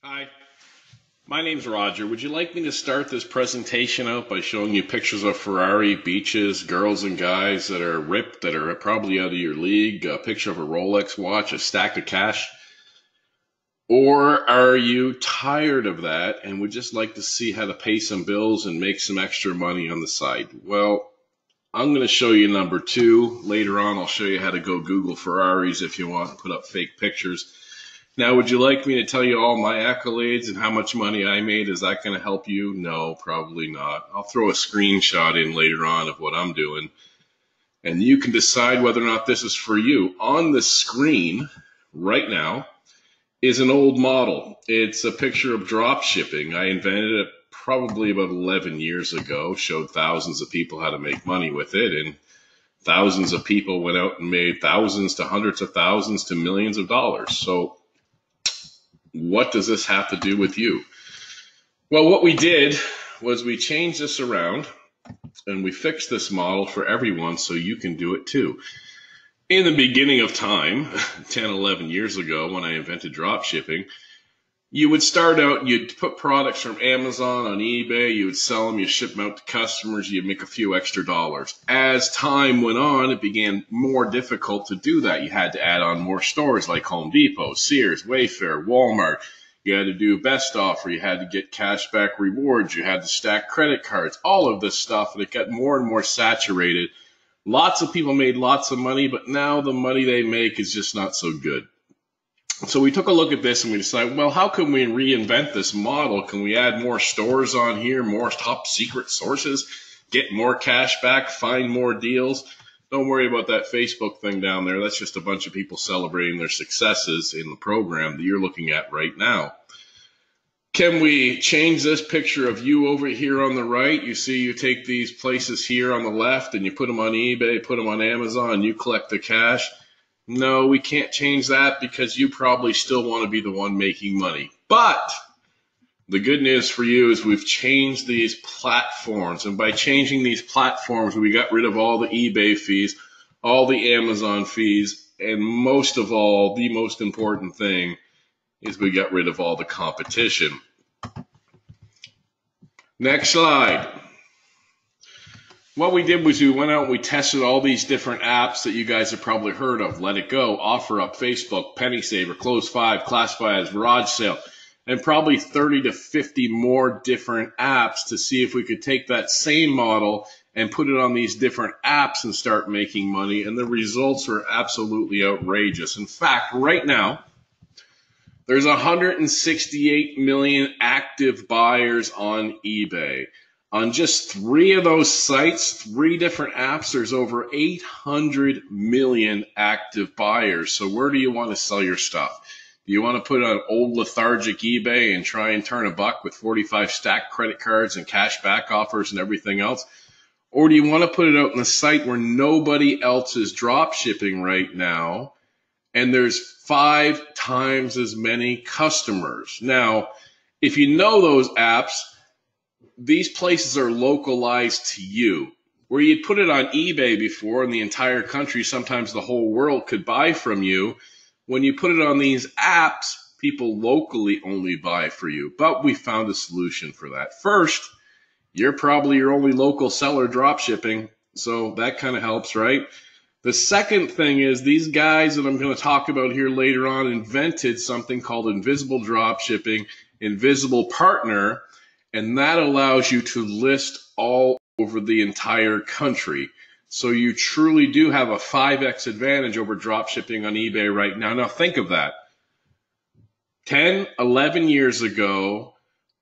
Hi, my name's Roger. Would you like me to start this presentation out by showing you pictures of Ferrari, beaches, girls and guys that are ripped, that are probably out of your league, a picture of a Rolex watch, a stack of cash? Or are you tired of that and would just like to see how to pay some bills and make some extra money on the side? Well, I'm going to show you number two. Later on, I'll show you how to go Google Ferraris if you want and put up fake pictures. Now, would you like me to tell you all my accolades and how much money I made? Is that going to help you? No, probably not. I'll throw a screenshot in later on of what I'm doing, and you can decide whether or not this is for you. On the screen right now is an old model. It's a picture of drop shipping. I invented it probably about 11 years ago, showed thousands of people how to make money with it, and thousands of people went out and made thousands to hundreds of thousands to millions of dollars. So what does this have to do with you? Well, what we did was we changed this around and we fixed this model for everyone so you can do it too. In the beginning of time, 10, 11 years ago when I invented drop shipping, you would start out, you'd put products from Amazon on eBay, you would sell them, you ship them out to customers, you'd make a few extra dollars. As time went on, it began more difficult to do that. You had to add on more stores like Home Depot, Sears, Wayfair, Walmart. You had to do best offer, you had to get cashback rewards, you had to stack credit cards, all of this stuff, and it got more and more saturated. Lots of people made lots of money, but now the money they make is just not so good. So we took a look at this and we decided, well, how can we reinvent this model? Can we add more stores on here, more top secret sources, get more cash back, find more deals? Don't worry about that Facebook thing down there. That's just a bunch of people celebrating their successes in the program that you're looking at right now. Can we change this picture of you over here on the right? You see, you take these places here on the left and you put them on eBay, put them on Amazon, you collect the cash. No, we can't change that because you probably still want to be the one making money. But the good news for you is we've changed these platforms. And by changing these platforms, we got rid of all the eBay fees, all the Amazon fees, and most of all, the most important thing is we got rid of all the competition. Next slide. What we did was we went out and we tested all these different apps that you guys have probably heard of. Let It Go, OfferUp, Facebook, Penny Saver, Close 5, Classifieds, Garage Sale, and probably 30 to 50 more different apps to see if we could take that same model and put it on these different apps and start making money. And the results were absolutely outrageous. In fact, right now, there's 168 million active buyers on eBay. On just 3 of those sites, 3 different apps, there's over 800 million active buyers. So where do you want to sell your stuff? Do you want to put on old lethargic eBay and try and turn a buck with 45 stacked credit cards and cash back offers and everything else? Or do you want to put it out in a site where nobody else is drop shipping right now and there's 5 times as many customers? Now, if you know those apps, these places are localized to you. Where you'd put it on eBay before and the entire country, sometimes the whole world could buy from you. When you put it on these apps, people locally only buy for you. But we found a solution for that. First, you're probably your only local seller drop shipping, so that kind of helps, right? The second thing is these guys that I'm going to talk about here later on invented something called invisible drop shipping, invisible partner, and that allows you to list all over the entire country. So you truly do have a 5x advantage over drop shipping on eBay right now. Now think of that. 10, 11 years ago,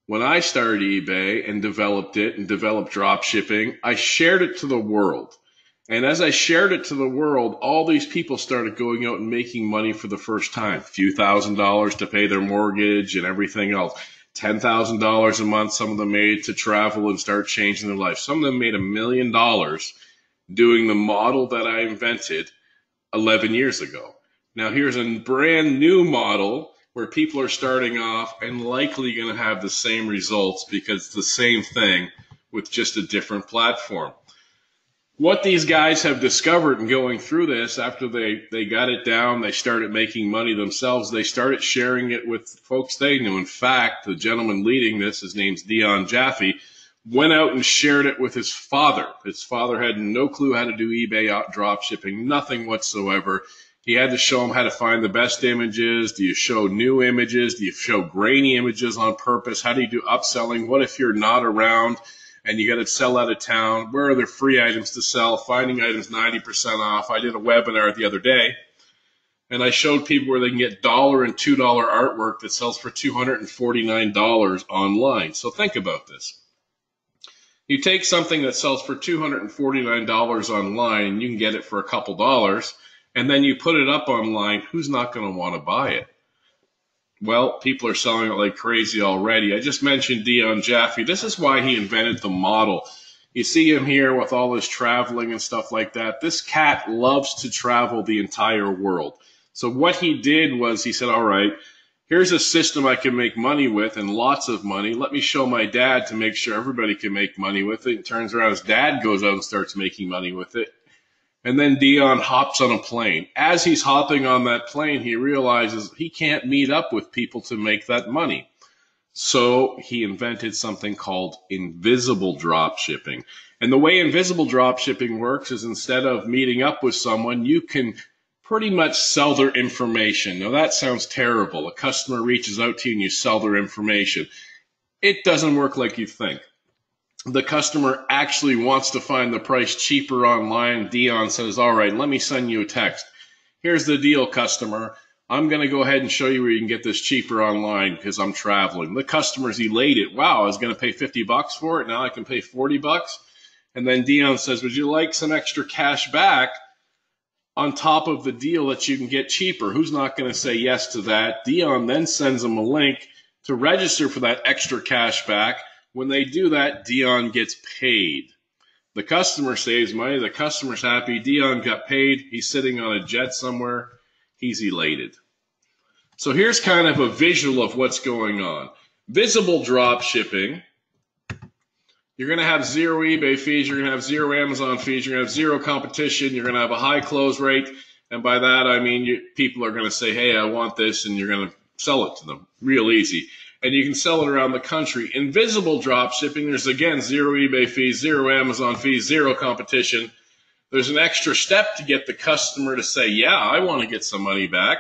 when I started eBay and developed it and developed drop shipping, I shared it to the world. And as I shared it to the world, all these people started going out and making money for the first time. A few $1,000s to pay their mortgage and everything else. $10,000 a month, some of them made to travel and start changing their life. Some of them made $1 million doing the model that I invented 11 years ago. Now here's a brand new model where people are starting off and likely going to have the same results because it's the same thing with just a different platform. What these guys have discovered in going through this, after they got it down, they started making money themselves, they started sharing it with folks they knew. In fact, the gentleman leading this, his name's Dion Jaffe, went out and shared it with his father. His father had no clue how to do eBay drop shipping, nothing whatsoever. He had to show him how to find the best images. Do you show new images? Do you show grainy images on purpose? How do you do upselling? What if you're not around and you got to sell out of town? Where are there free items to sell? Finding items 90% off. I did a webinar the other day, and I showed people where they can get $1 and $2 artwork that sells for $249 online. So think about this. You take something that sells for $249 online, and you can get it for a couple dollars, and then you put it up online. Who's not going to want to buy it? Well, people are selling it like crazy already. I just mentioned Dion Jaffe. This is why he invented the model. You see him here with all his traveling and stuff like that. This cat loves to travel the entire world. So what he did was he said, all right, here's a system I can make money with, and lots of money. Let me show my dad to make sure everybody can make money with it. It turns around, his dad goes out and starts making money with it. And then Dion hops on a plane. As he's hopping on that plane, he realizes he can't meet up with people to make that money. So he invented something called invisible drop shipping. And the way invisible drop shipping works is, instead of meeting up with someone, you can pretty much sell their information. Now that sounds terrible. A customer reaches out to you and you sell their information. It doesn't work like you think. The customer actually wants to find the price cheaper online. Dion says, all right, let me send you a text. Here's the deal, customer. I'm going to go ahead and show you where you can get this cheaper online because I'm traveling. The customer's elated. Wow, I was going to pay $50 for it. Now I can pay $40. And then Dion says, would you like some extra cash back on top of the deal that you can get cheaper? Who's not going to say yes to that? Dion then sends them a link to register for that extra cash back. When they do that, Dion gets paid. The customer saves money. The customer's happy. Dion got paid. He's sitting on a jet somewhere. He's elated. So here's kind of a visual of what's going on. Visible drop shipping. You're going to have zero eBay fees. You're going to have zero Amazon fees. You're going to have zero competition. You're going to have a high close rate. And by that, I mean people are going to say, hey, I want this, and you're going to sell it to them. Real easy. And you can sell it around the country. Invisible drop shipping, there's again zero eBay fees, zero Amazon fees, zero competition. There's an extra step to get the customer to say, yeah, I want to get some money back.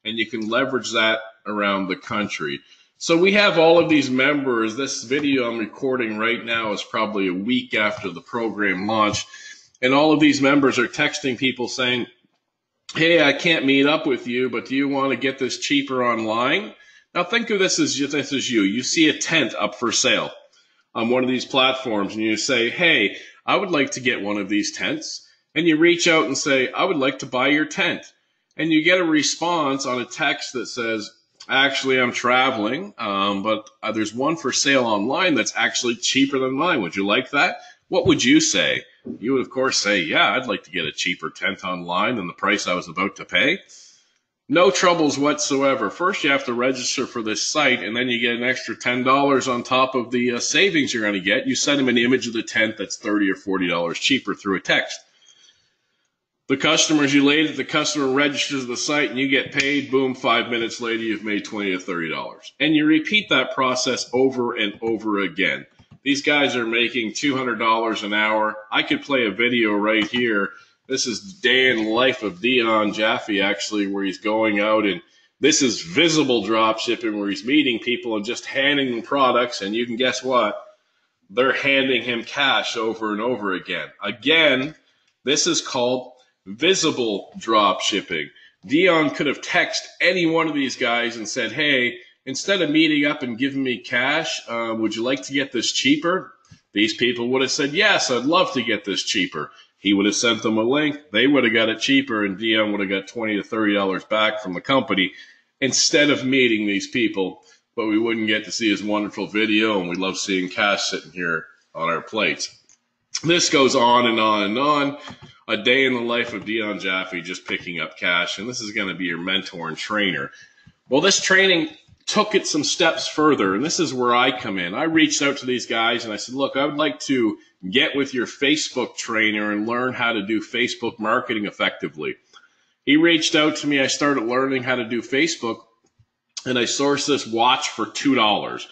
And you can leverage that around the country. So we have all of these members. This video I'm recording right now is probably a week after the program launched. And all of these members are texting people saying, hey, I can't meet up with you, but do you want to get this cheaper online? Now think of this as you. You see a tent up for sale on one of these platforms, and you say, hey, I would like to get one of these tents. And you reach out and say, I would like to buy your tent. And you get a response on a text that says, actually, I'm traveling, but there's one for sale online that's actually cheaper than mine. Would you like that? What would you say? You would, of course, say, yeah, I'd like to get a cheaper tent online than the price I was about to pay. No troubles whatsoever. First, you have to register for this site, and then you get an extra $10 on top of the savings you're going to get. You send them an image of the tent that's $30 or $40 cheaper through a text. The customer's elated. The customer registers the site, and you get paid. Boom, 5 minutes later, you've made $20 to $30. And you repeat that process over and over again. These guys are making $200 an hour. I could play a video right here. This is day in the life of Dion Jaffe, actually, where he's going out, and this is visible drop shipping, where he's meeting people and just handing them products, and you can guess what? They're handing him cash over and over again. Again, this is called visible drop shipping. Dion could have texted any one of these guys and said, hey, instead of meeting up and giving me cash, would you like to get this cheaper? These people would have said, yes, I'd love to get this cheaper. He would have sent them a link. They would have got it cheaper, and Dion would have got $20 to $30 back from the company instead of meeting these people. But we wouldn't get to see his wonderful video, and we love seeing cash sitting here on our plates. This goes on and on and on. A day in the life of Dion Jaffe, just picking up cash, and this is going to be your mentor and trainer. Well, this training took it some steps further, and this is where I come in. I reached out to these guys and I said, look, I would like to get with your Facebook trainer and learn how to do Facebook marketing effectively. He reached out to me. I started learning how to do Facebook, and I sourced this watch for $2.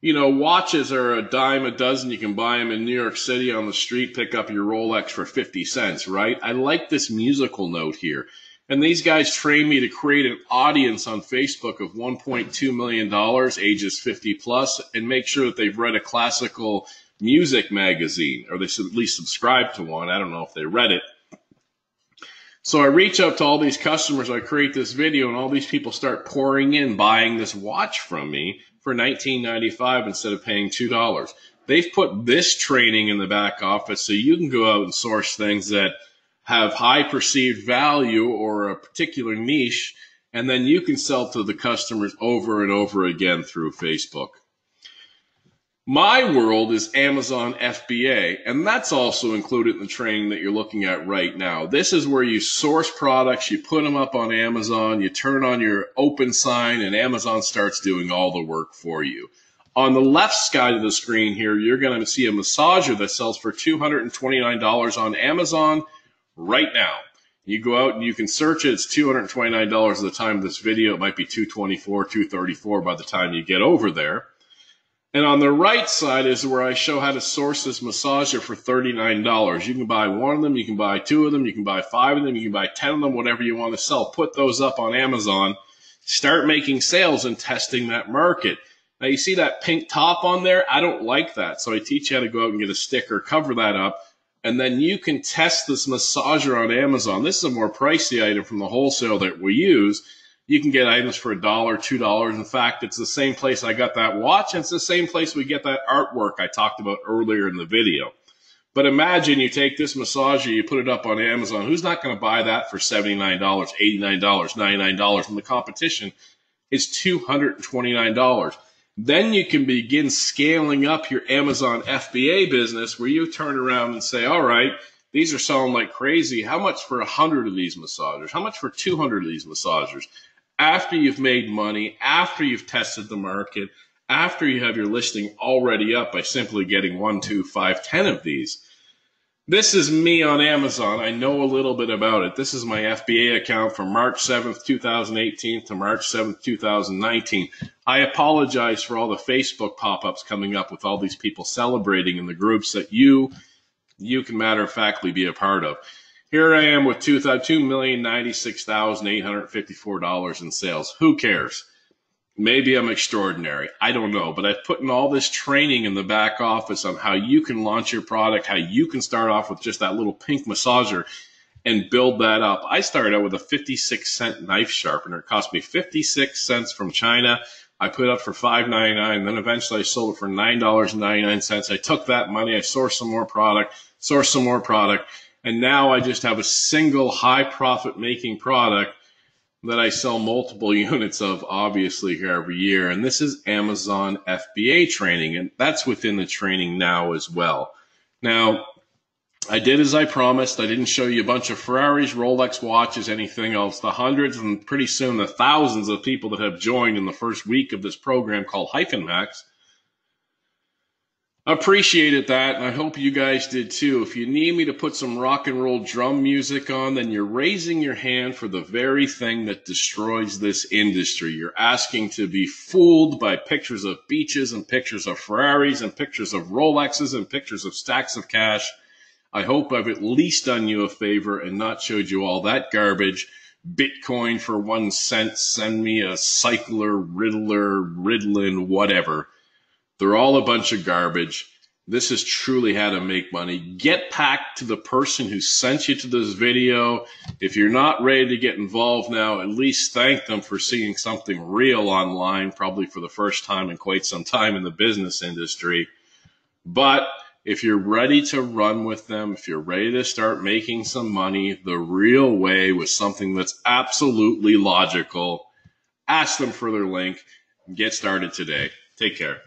You know, watches are a dime a dozen. You can buy them in New York City on the street, pick up your Rolex for 50 cents, right? I like this musical note here. And these guys trained me to create an audience on Facebook of $1.2 million, ages 50 plus, and make sure that they've read a classical music magazine, or they should at least subscribe to one. I don't know if they read it. So I reach out to all these customers. I create this video, and all these people start pouring in, buying this watch from me for $19.95 instead of paying $2. They've put this training in the back office so you can go out and source things that have high perceived value or a particular niche, and then you can sell to the customers over and over again through Facebook. My world is Amazon FBA, and that's also included in the training that you're looking at right now. This is where you source products, you put them up on Amazon, you turn on your open sign, and Amazon starts doing all the work for you. On the left side of the screen here, you're going to see a massager that sells for $229 on Amazon right now. You go out and you can search it. It's $229 at the time of this video. It might be $224, $234 by the time you get over there. And on the right side is where I show how to source this massager for $39. You can buy one of them, you can buy two of them, you can buy 5 of them, you can buy 10 of them, whatever you want to sell. Put those up on Amazon. Start making sales and testing that market. Now you see that pink top on there? I don't like that. So I teach you how to go out and get a sticker, cover that up, and then you can test this massager on Amazon. This is a more pricey item from the wholesale that we use. You can get items for $1, $2. In fact, it's the same place I got that watch, and it's the same place we get that artwork I talked about earlier in the video. But imagine you take this massager, you put it up on Amazon. Who's not going to buy that for $79, $89, $99 when the competition is $229? Then you can begin scaling up your Amazon FBA business where you turn around and say, all right, these are selling like crazy. How much for 100 of these massagers? How much for 200 of these massagers? After you've made money, after you've tested the market, after you have your listing already up by simply getting 1, 2, 5, 10 of these. This is me on Amazon. I know a little bit about it. This is my FBA account from March 7th, 2018 to March 7th, 2019. I apologize for all the Facebook pop-ups coming up with all these people celebrating in the groups that you can matter-of-factly be a part of. Here I am with $2,096,854 in sales. Who cares? Maybe I'm extraordinary. I don't know. But I've put in all this training in the back office on how you can launch your product, how you can start off with just that little pink massager and build that up. I started out with a 56-cent knife sharpener. It cost me 56 cents from China. I put it up for $5.99. Then eventually I sold it for $9.99. I took that money. I sourced some more product, and now I just have a single high profit making product that I sell multiple units of, obviously, here every year. And this is Amazon FBA training, and that's within the training now as well. Now, I did as I promised. I didn't show you a bunch of Ferraris, Rolex watches, anything else. The hundreds and pretty soon the thousands of people that have joined in the first week of this program called Hyphen Max. Appreciated that, and I hope you guys did too. If you need me to put some rock and roll drum music on, then you're raising your hand for the very thing that destroys this industry. You're asking to be fooled by pictures of beaches and pictures of Ferraris and pictures of Rolexes and pictures of stacks of cash. I hope I've at least done you a favor and not showed you all that garbage. Bitcoin for 1 cent, send me a Cycler, Riddler, Riddlin, whatever. They're all a bunch of garbage. This is truly how to make money. Get back to the person who sent you to this video. If you're not ready to get involved now, at least thank them for seeing something real online, probably for the first time in quite some time in the business industry. But if you're ready to run with them, if you're ready to start making some money the real way with something that's absolutely logical, ask them for their link and get started today. Take care.